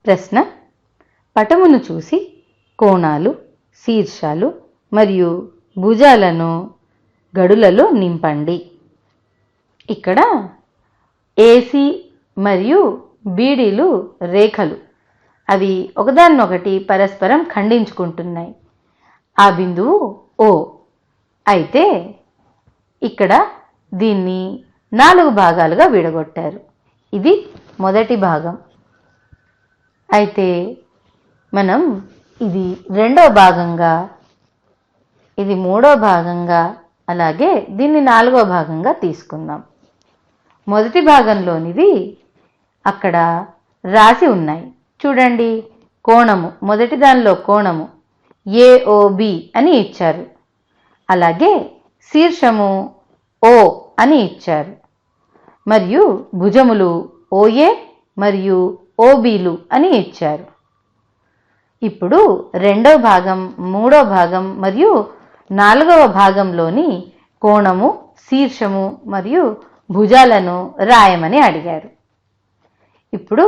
ప్రశ్న: పటమును చూసి కోణాలు, శీర్షాలు మరియు భుజాలను గడులలో నింపండి. ఇక్కడ ఏసీ మరియు బీడీలు రేఖలు. అవి ఒకదాన్నొకటి పరస్పరం ఖండించుకుంటున్నాయి. ఆ బిందువు ఓ. అయితే ఇక్కడ దీన్ని 4 భాగాలుగా విడగొట్టారు. ఇది మొదటి భాగం. అయితే మనం ఇది రెండవ భాగంగా, ఇది మూడో భాగంగా, అలాగే దీన్ని 4వ భాగంగా తీసుకుందాం. మొదటి భాగంలోనివి అక్కడ రాసి ఉన్నాయి. చూడండి, కోణము, మొదటి దానిలో కోణము ఏఓబి అని ఇచ్చారు. అలాగే శీర్షము ఓ అని ఇచ్చారు. మరియు భుజములు ఓఏ మరియు ఓబీలు అని ఇచ్చారు. ఇప్పుడు రెండవ భాగం, మూడో భాగం మరియు 4వ భాగంలోని కోణము, శీర్షము మరియు భుజాలను రాయమని అడిగారు. ఇప్పుడు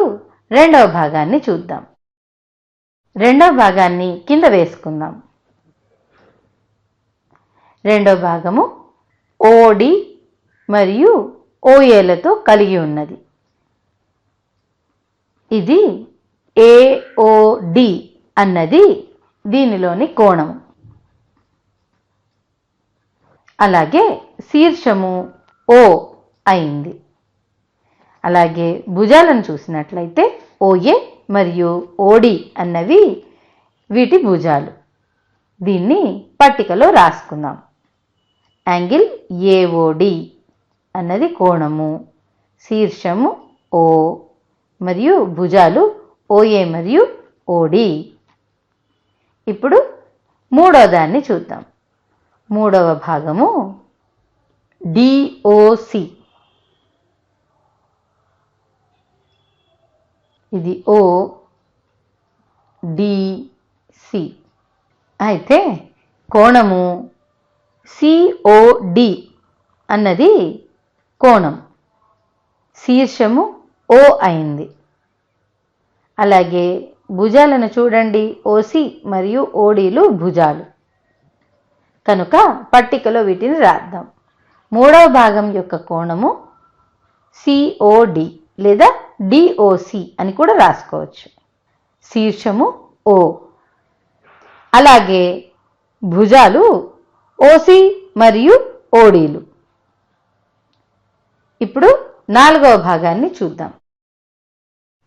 రెండవ భాగాన్ని చూద్దాం. రెండవ భాగాన్ని కింద వేసుకుందాం. రెండవ భాగము ఓడి మరియు ఓఏలతో కలిగి ఉన్నది. ఇది ఏఓడి అన్నది దీనిలోని కోణము. అలాగే శీర్షము ఓ అయింది. అలాగే భుజాలను చూసినట్లయితే ఓఏ మరియు ఓడి అన్నవి వీటి భుజాలు. దీన్ని పట్టికలో రాసుకుందాం. యాంగిల్ ఏఓడి అన్నది కోణము, శీర్షము ఓ మరియు భుజాలు ఓఏ మరియు ఓడి. ఇప్పుడు మూడో దాన్ని చూద్దాం. మూడవ భాగము డిఓసి. ఇది ఓ డిసి. అయితే కోణము సిఓడి అన్నది కోణం, శీర్షము ఓ అయింది. అలాగే భుజాలను చూడండి, ఓసి మరియు ఓడీలు భుజాలు. కనుక పట్టికలో వీటిని రాద్దాం. మూడవ భాగం యొక్క కోణము సిఓడి లేదా డిఓసి అని కూడా రాసుకోవచ్చు. శీర్షము ఓ. అలాగే భుజాలు ఓసి మరియు ఓడీలు. ఇప్పుడు 4వ భాగాన్ని చూద్దాం.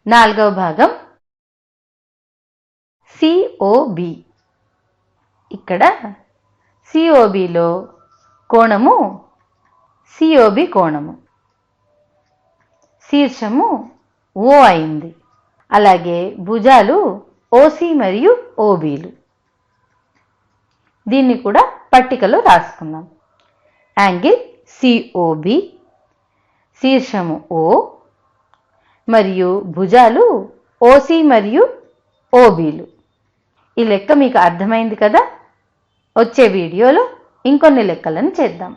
4వ భాగం సిఓబి. ఇక్కడ సిఓబిలో కోణము సిఓబి కోణము, శీర్షము ఓ అయింది. అలాగే భుజాలు ఓసి మరియు ఓబీలు. దీన్ని కూడా పట్టికలో రాసుకుందాం. యాంగిల్ సిఓబి, శీర్షము ఓ మరియు భుజాలు ఓసి మరియు ఓబీలు. ఈ లెక్క మీకు అర్థమైంది కదా? వచ్చే వీడియోలో ఇంకొన్ని లెక్కలను చేద్దాం.